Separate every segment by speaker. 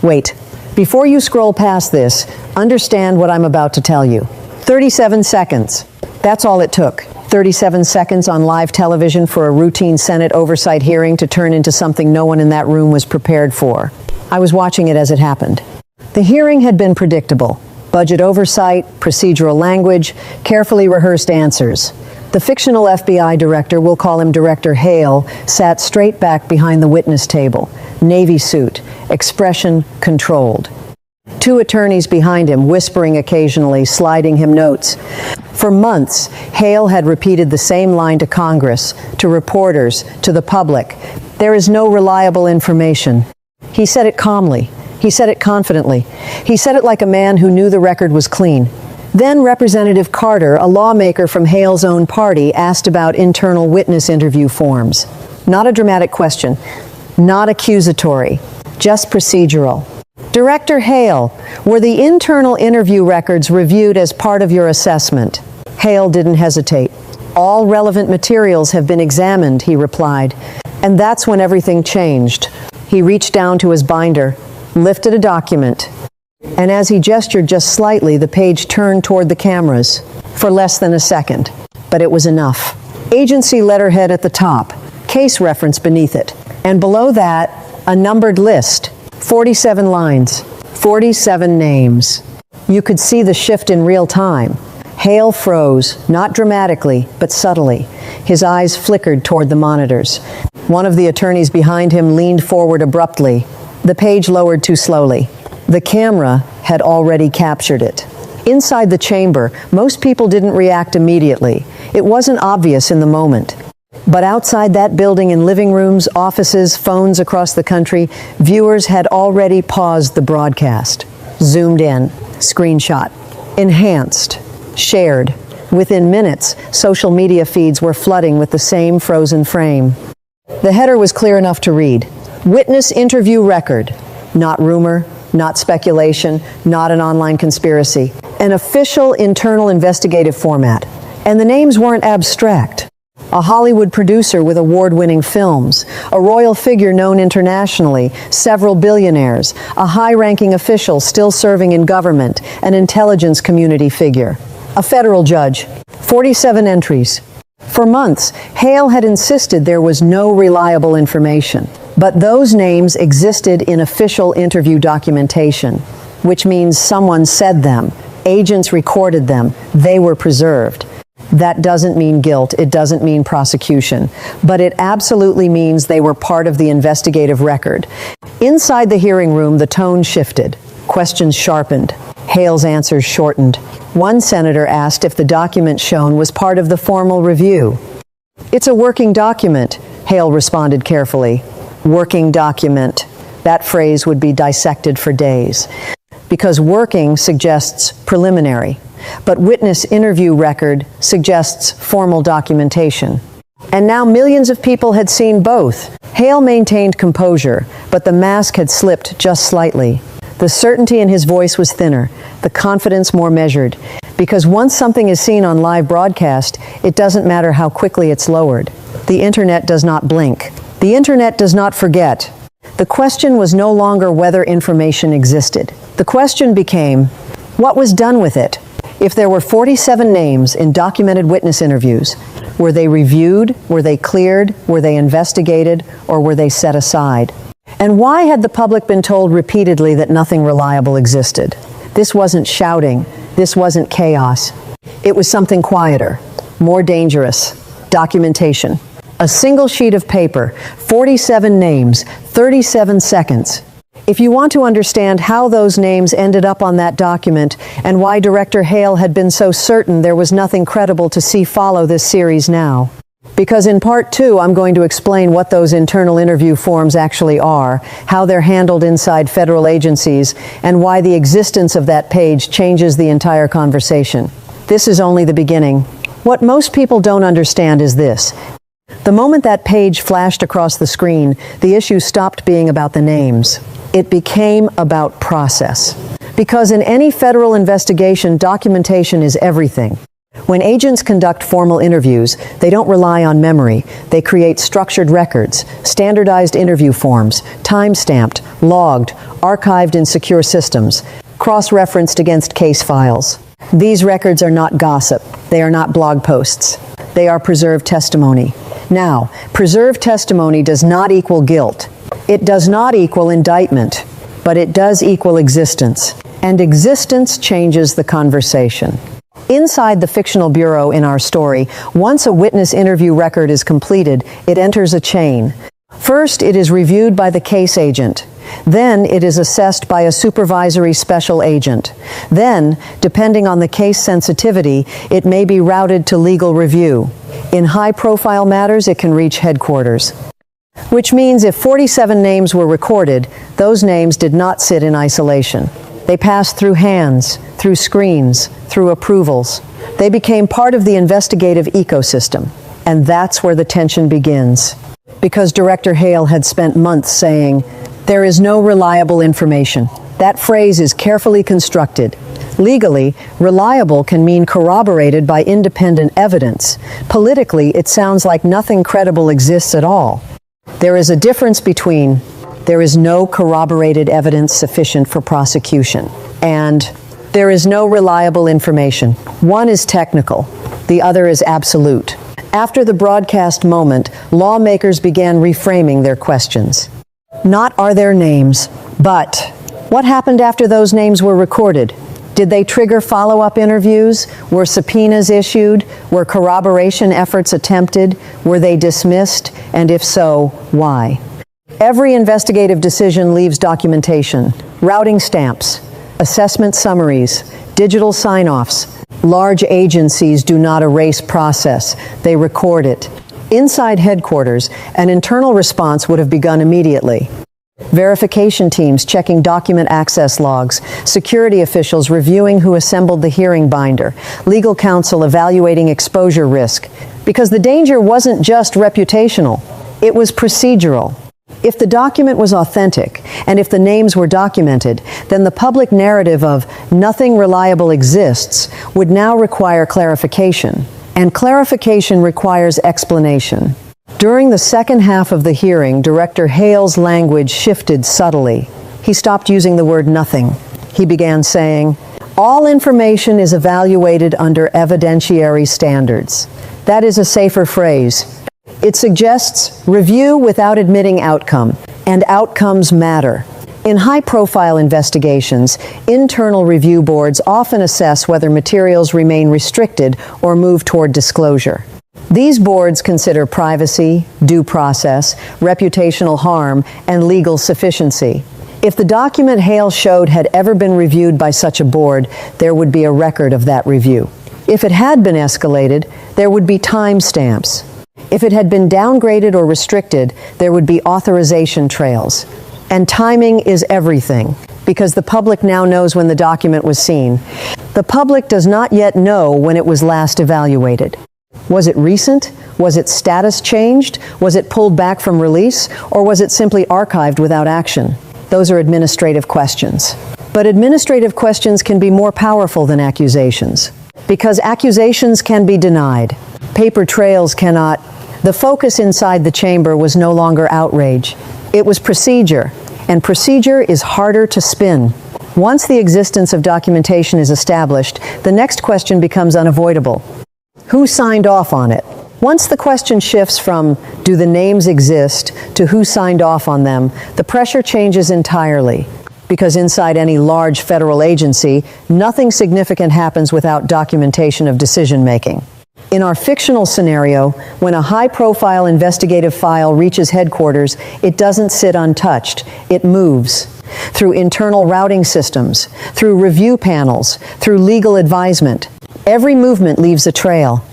Speaker 1: Wait, before you scroll past this, understand what I'm about to tell you. 37 seconds. That's all it took. 37 seconds on live television for a routine Senate oversight hearing to turn into something no one in that room was prepared for. I was watching it as it happened. The hearing had been predictable. Budget oversight, procedural language, carefully rehearsed answers. The fictional FBI director, we'll call him Director Hale, sat straight back behind the witness table, navy suit, expression controlled. Two attorneys behind him, whispering occasionally, sliding him notes. For months, Hale had repeated the same line to Congress, to reporters, to the public. There is no reliable information. He said it calmly. He said it confidently. He said it like a man who knew the record was clean. Then Representative Carter, a lawmaker from Hale's own party, asked about internal witness interview forms. Not a dramatic question, not accusatory, just procedural. Director Hale, were the internal interview records reviewed as part of your assessment? Hale didn't hesitate. All relevant materials have been examined, he replied. And that's when everything changed. He reached down to his binder, lifted a document, and as he gestured just slightly, the page turned toward the cameras for less than a second. But it was enough. Agency letterhead at the top, case reference beneath it, and below that, a numbered list, 47 lines, 47 names. You could see the shift in real time. Hale froze, not dramatically, but subtly. His eyes flickered toward the monitors. One of the attorneys behind him leaned forward abruptly. The page lowered too slowly. The camera had already captured it. Inside the chamber, most people didn't react immediately. It wasn't obvious in the moment. But outside that building, in living rooms, offices, phones across the country, viewers had already paused the broadcast. Zoomed in, screenshot, enhanced, shared. Within minutes, social media feeds were flooding with the same frozen frame. The header was clear enough to read. Witness interview record. Not rumor, not speculation, not an online conspiracy. An official internal investigative format. And the names weren't abstract. A Hollywood producer with award-winning films, a royal figure known internationally, several billionaires, a high-ranking official still serving in government, an intelligence community figure, a federal judge, 47 entries. For months, Hale had insisted there was no reliable information, but those names existed in official interview documentation, which means someone said them, agents recorded them, they were preserved. That doesn't mean guilt, it doesn't mean prosecution, but it absolutely means they were part of the investigative record. Inside the hearing room, the tone shifted. Questions sharpened. Hale's answers shortened. One senator asked if the document shown was part of the formal review. It's a working document, Hale responded carefully. Working document. That phrase would be dissected for days. Because working suggests preliminary. But witness interview record suggests formal documentation. And now millions of people had seen both. Hale maintained composure, but the mask had slipped just slightly. The certainty in his voice was thinner, the confidence more measured. Because once something is seen on live broadcast, it doesn't matter how quickly it's lowered. The internet does not blink. The internet does not forget. The question was no longer whether information existed. The question became, what was done with it? If there were 47 names in documented witness interviews, were they reviewed, were they cleared, were they investigated, or were they set aside? And why had the public been told repeatedly that nothing reliable existed? This wasn't shouting, this wasn't chaos. It was something quieter, more dangerous, documentation. A single sheet of paper, 47 names, 37 seconds. If you want to understand how those names ended up on that document and why Director Hale had been so certain there was nothing credible to see follow this series now. Because in part 2, I'm going to explain what those internal interview forms actually are, how they're handled inside federal agencies, and why the existence of that page changes the entire conversation. This is only the beginning. What most people don't understand is this. The moment that page flashed across the screen, the issue stopped being about the names. It became about process. Because in any federal investigation, documentation is everything. When agents conduct formal interviews, they don't rely on memory. They create structured records, standardized interview forms, time-stamped, logged, archived in secure systems, cross-referenced against case files. These records are not gossip. They are not blog posts. They are preserved testimony. Now, preserved testimony does not equal guilt. It does not equal indictment, but it does equal existence. And existence changes the conversation. Inside the fictional bureau in our story, once a witness interview record is completed, it enters a chain. First, it is reviewed by the case agent. Then, it is assessed by a supervisory special agent. Then, depending on the case sensitivity, it may be routed to legal review. In high-profile matters, it can reach headquarters. Which means if 47 names were recorded, those names did not sit in isolation. They passed through hands, through screens, through approvals. They became part of the investigative ecosystem. And that's where the tension begins. Because Director Hale had spent months saying, "There is no reliable information." That phrase is carefully constructed. Legally, reliable can mean corroborated by independent evidence. Politically, it sounds like nothing credible exists at all. There is a difference between "there is no corroborated evidence sufficient for prosecution" and "there is no reliable information." One is technical, the other is absolute. After the broadcast moment, lawmakers began reframing their questions. Not "are there names," but "what happened after those names were recorded? Did they trigger follow-up interviews? Were subpoenas issued? Were corroboration efforts attempted? Were they dismissed? And if so, why?" Every investigative decision leaves documentation, routing stamps, assessment summaries, digital sign-offs. Large agencies do not erase process, they record it. Inside headquarters, an internal response would have begun immediately. Verification teams checking document access logs, security officials reviewing who assembled the hearing binder, legal counsel evaluating exposure risk. Because the danger wasn't just reputational, it was procedural. If the document was authentic, and if the names were documented, then the public narrative of "nothing reliable exists" would now require clarification. And clarification requires explanation. During the second half of the hearing, Director Hale's language shifted subtly. He stopped using the word "nothing." He began saying, "All information is evaluated under evidentiary standards." That is a safer phrase. It suggests review without admitting outcome, and outcomes matter. In high-profile investigations, internal review boards often assess whether materials remain restricted or move toward disclosure. These boards consider privacy, due process, reputational harm, and legal sufficiency. If the document Hale showed had ever been reviewed by such a board, there would be a record of that review. If it had been escalated, there would be timestamps. If it had been downgraded or restricted, there would be authorization trails. And timing is everything, because the public now knows when the document was seen. The public does not yet know when it was last evaluated. Was it recent? Was its status changed? Was it pulled back from release? Or was it simply archived without action? Those are administrative questions. But administrative questions can be more powerful than accusations, because accusations can be denied. Paper trails cannot. The focus inside the chamber was no longer outrage. It was procedure, and procedure is harder to spin. Once the existence of documentation is established, the next question becomes unavoidable. Who signed off on it? Once the question shifts from "do the names exist" to "who signed off on them," the pressure changes entirely. Because inside any large federal agency, nothing significant happens without documentation of decision-making. In our fictional scenario, when a high-profile investigative file reaches headquarters, it doesn't sit untouched. It moves. Through internal routing systems, through review panels, through legal advisement. Every movement leaves a trail.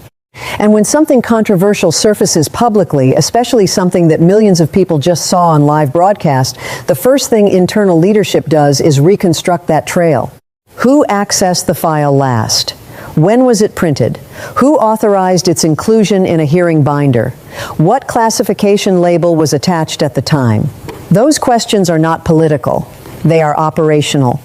Speaker 1: And when something controversial surfaces publicly, especially something that millions of people just saw on live broadcast, the first thing internal leadership does is reconstruct that trail. Who accessed the file last? When was it printed? Who authorized its inclusion in a hearing binder? What classification label was attached at the time? Those questions are not political. They are operational.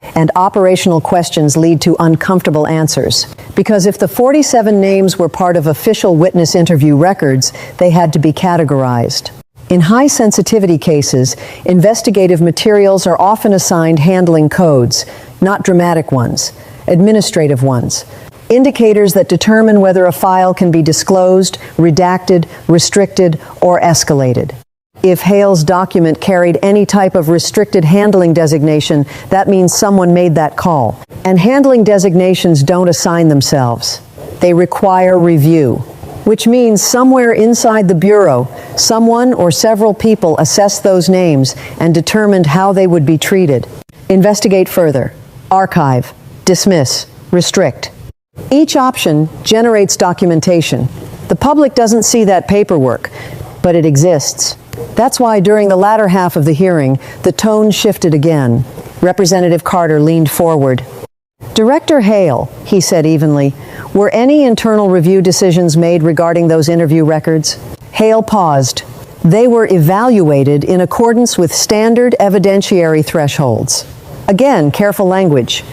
Speaker 1: And operational questions lead to uncomfortable answers. Because if the 47 names were part of official witness interview records, they had to be categorized. In high-sensitivity cases, investigative materials are often assigned handling codes, not dramatic ones, administrative ones, indicators that determine whether a file can be disclosed, redacted, restricted, or escalated. If Hale's document carried any type of restricted handling designation, that means someone made that call. And handling designations don't assign themselves. They require review, which means somewhere inside the Bureau, someone or several people assessed those names and determined how they would be treated. Investigate further, archive, dismiss, restrict. Each option generates documentation. The public doesn't see that paperwork, but it exists. That's why during the latter half of the hearing, the tone shifted again. Representative Carter leaned forward. Director Hale, he said evenly, were any internal review decisions made regarding those interview records? Hale paused. They were evaluated in accordance with standard evidentiary thresholds. Again, careful language.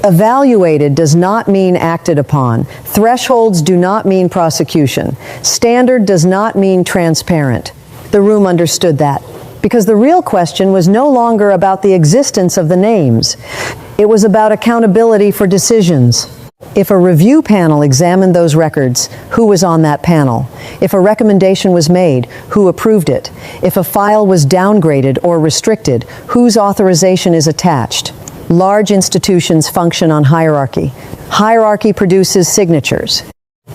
Speaker 1: Evaluated does not mean acted upon. Thresholds do not mean prosecution. Standard does not mean transparent. The room understood that, because the real question was no longer about the existence of the names. It was about accountability for decisions. If a review panel examined those records, who was on that panel? If a recommendation was made, who approved it? If a file was downgraded or restricted, whose authorization is attached? Large institutions function on hierarchy. Hierarchy produces signatures,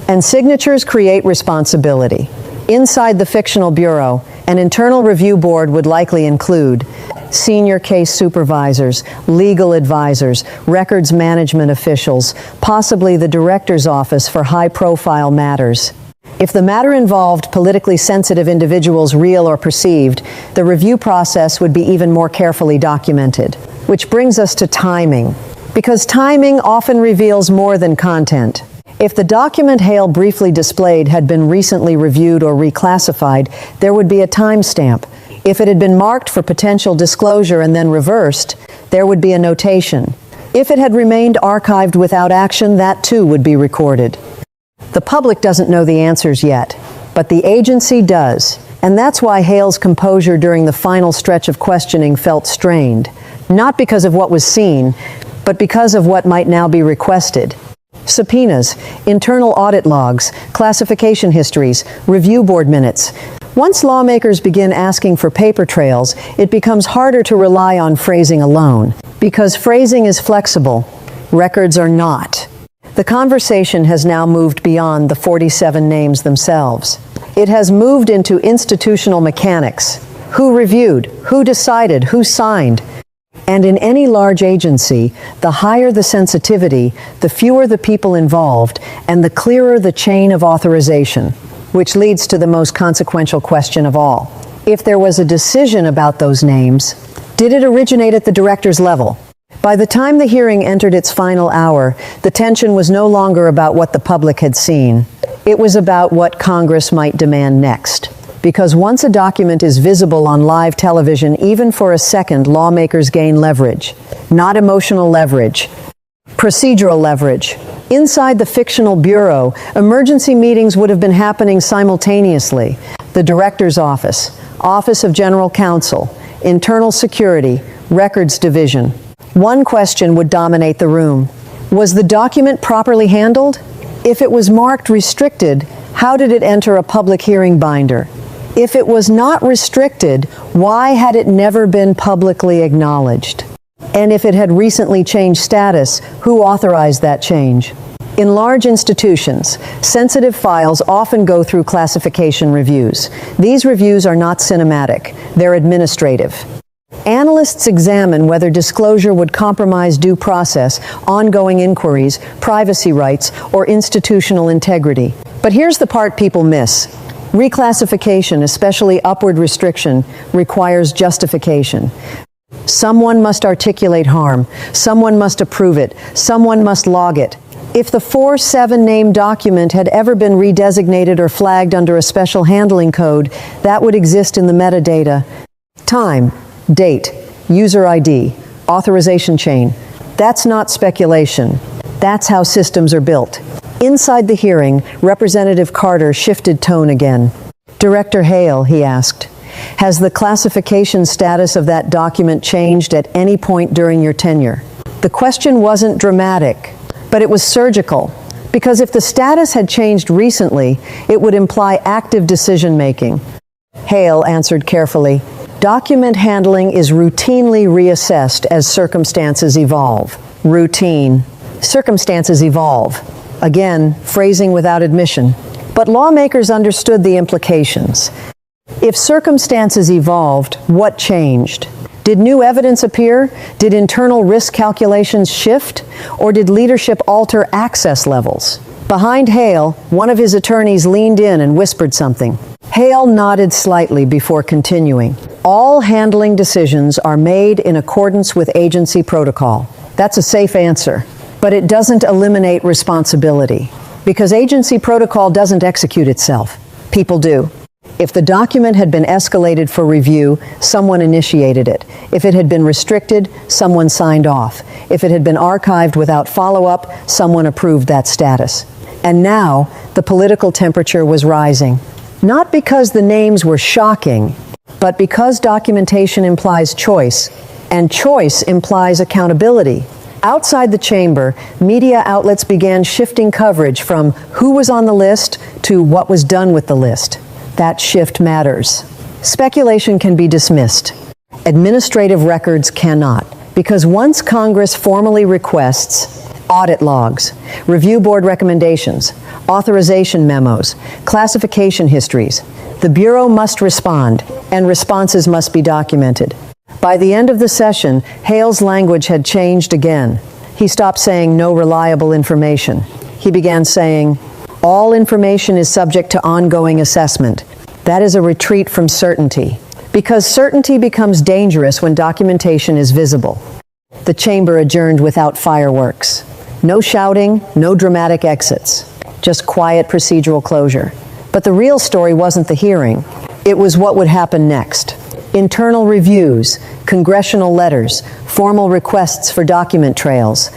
Speaker 1: and signatures create responsibility. Inside the fictional bureau, an internal review board would likely include senior case supervisors, legal advisors, records management officials, possibly the director's office for high-profile matters. If the matter involved politically sensitive individuals, real or perceived, the review process would be even more carefully documented. Which brings us to timing, because timing often reveals more than content. If the document Hale briefly displayed had been recently reviewed or reclassified, there would be a timestamp. If it had been marked for potential disclosure and then reversed, there would be a notation. If it had remained archived without action, that too would be recorded. The public doesn't know the answers yet, but the agency does, and that's why Hale's composure during the final stretch of questioning felt strained, not because of what was seen, but because of what might now be requested. Subpoenas, internal audit logs, classification histories, review board minutes. Once lawmakers begin asking for paper trails, it becomes harder to rely on phrasing alone. Because phrasing is flexible, records are not. The conversation has now moved beyond the 47 names themselves. It has moved into institutional mechanics. Who reviewed? Who decided? Who signed? And in any large agency, the higher the sensitivity, the fewer the people involved, and the clearer the chain of authorization, which leads to the most consequential question of all. If there was a decision about those names, did it originate at the director's level? By the time the hearing entered its final hour, the tension was no longer about what the public had seen. It was about what Congress might demand next. Because once a document is visible on live television, even for a second, lawmakers gain leverage. Not emotional leverage, procedural leverage. Inside the fictional bureau, emergency meetings would have been happening simultaneously. The director's office, Office of General Counsel, Internal Security, Records Division. One question would dominate the room. Was the document properly handled? If it was marked restricted, how did it enter a public hearing binder? If it was not restricted, why had it never been publicly acknowledged? And if it had recently changed status, who authorized that change? In large institutions, sensitive files often go through classification reviews. These reviews are not cinematic, they're administrative. Analysts examine whether disclosure would compromise due process, ongoing inquiries, privacy rights, or institutional integrity. But here's the part people miss. Reclassification, especially upward restriction, requires justification. Someone must articulate harm. Someone must approve it. Someone must log it. If the 47 name document had ever been redesignated or flagged under a special handling code, that would exist in the metadata. Time, date, user ID, Authorization chain. That's not speculation. That's how systems are built. Inside the hearing, Representative Carter shifted tone again. Director Hale, he asked, has the classification status of that document changed at any point during your tenure? The question wasn't dramatic, but it was surgical, because if the status had changed recently, it would imply active decision-making. Hale answered carefully, document handling is routinely reassessed as circumstances evolve. Routine. Circumstances evolve. Again, phrasing without admission. But lawmakers understood the implications. If circumstances evolved, what changed? Did new evidence appear? Did internal risk calculations shift? Or did leadership alter access levels? Behind Hale, one of his attorneys leaned in and whispered something. Hale nodded slightly before continuing. All handling decisions are made in accordance with agency protocol. That's a safe answer, but it doesn't eliminate responsibility, because agency protocol doesn't execute itself. People do. If the document had been escalated for review, someone initiated it. If it had been restricted, someone signed off. If it had been archived without follow-up, someone approved that status. And now, the political temperature was rising. Not because the names were shocking, but because documentation implies choice, and choice implies accountability. Outside the chamber, media outlets began shifting coverage from who was on the list to what was done with the list. That shift matters. Speculation can be dismissed. Administrative records cannot, because once Congress formally requests audit logs, review board recommendations, authorization memos, classification histories, the Bureau must respond, and responses must be documented. By the end of the session, Hale's language had changed again. He stopped saying no reliable information. He began saying, all information is subject to ongoing assessment. That is a retreat from certainty, because certainty becomes dangerous when documentation is visible. The chamber adjourned without fireworks. No shouting, no dramatic exits, just quiet procedural closure. But the real story wasn't the hearing. It was what would happen next. Internal reviews, congressional letters, formal requests for document trails.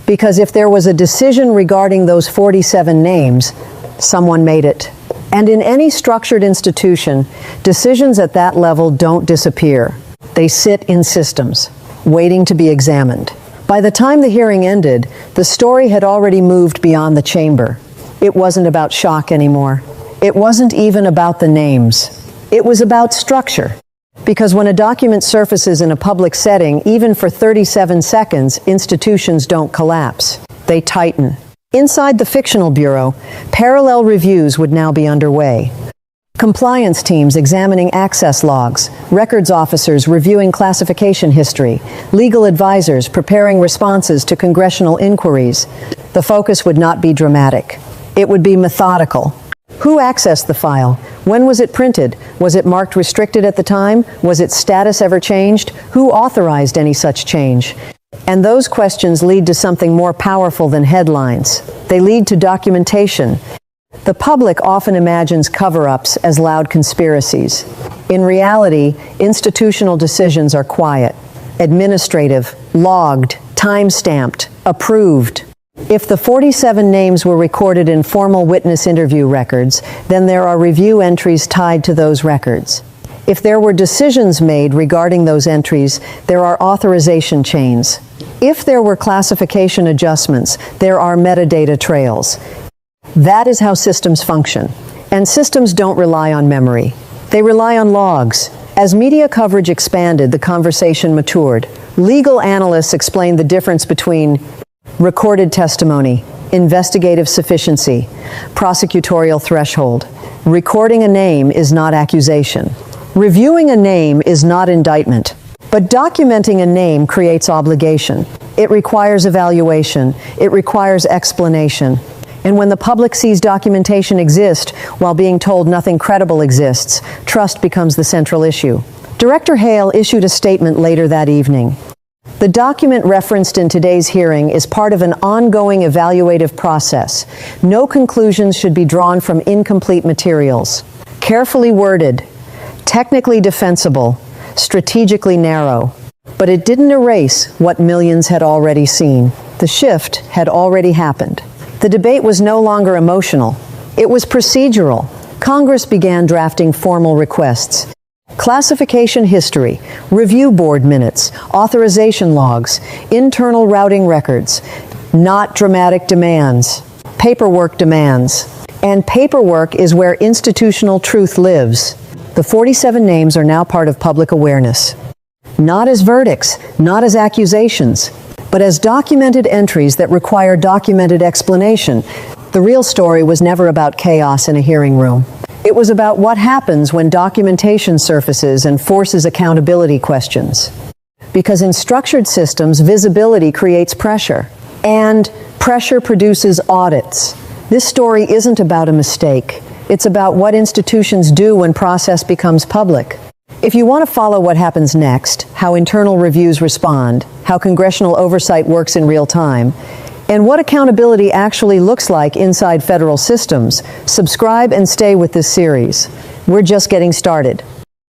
Speaker 1: Because if there was a decision regarding those 47 names, someone made it. And in any structured institution, decisions at that level don't disappear. They sit in systems, waiting to be examined. By the time the hearing ended, the story had already moved beyond the chamber. It wasn't about shock anymore. It wasn't even about the names. It was about structure. Because when a document surfaces in a public setting, even for 37 seconds, institutions don't collapse. They tighten. Inside the fictional bureau, parallel reviews would now be underway. Compliance teams examining access logs, records officers reviewing classification history, legal advisors preparing responses to congressional inquiries. The focus would not be dramatic. It would be methodical. Who accessed the file? When was it printed? Was it marked restricted at the time? Was its status ever changed? Who authorized any such change? And those questions lead to something more powerful than headlines. They lead to documentation. The public often imagines cover-ups as loud conspiracies. In reality, institutional decisions are quiet, administrative, logged, time-stamped, approved. If the 47 names were recorded in formal witness interview records, then there are review entries tied to those records. If there were decisions made regarding those entries, there are authorization chains. If there were classification adjustments, there are metadata trails. That is how systems function. And systems don't rely on memory. They rely on logs. As media coverage expanded, the conversation matured. Legal analysts explained the difference between recorded testimony, investigative sufficiency, prosecutorial threshold. Recording a name is not accusation. Reviewing a name is not indictment. But documenting a name creates obligation. It requires evaluation. It requires explanation. And when the public sees documentation exist while being told nothing credible exists, trust becomes the central issue. Director Hale issued a statement later that evening. The document referenced in today's hearing is part of an ongoing evaluative process. No conclusions should be drawn from incomplete materials. Carefully worded, technically defensible, strategically narrow. But it didn't erase what millions had already seen. The shift had already happened. The debate was no longer emotional. It was procedural. Congress began drafting formal requests. Classification history, review board minutes, authorization logs, internal routing records, not dramatic demands, paperwork demands. And paperwork is where institutional truth lives. The 47 names are now part of public awareness. Not as verdicts, not as accusations, but as documented entries that require documented explanation. The real story was never about chaos in a hearing room. It was about what happens when documentation surfaces and forces accountability questions. Because in structured systems, visibility creates pressure, and pressure produces audits. This story isn't about a mistake. It's about what institutions do when process becomes public. If you want to follow what happens next, how internal reviews respond, how congressional oversight works in real time, and what accountability actually looks like inside federal systems, subscribe and stay with this series. We're just getting started.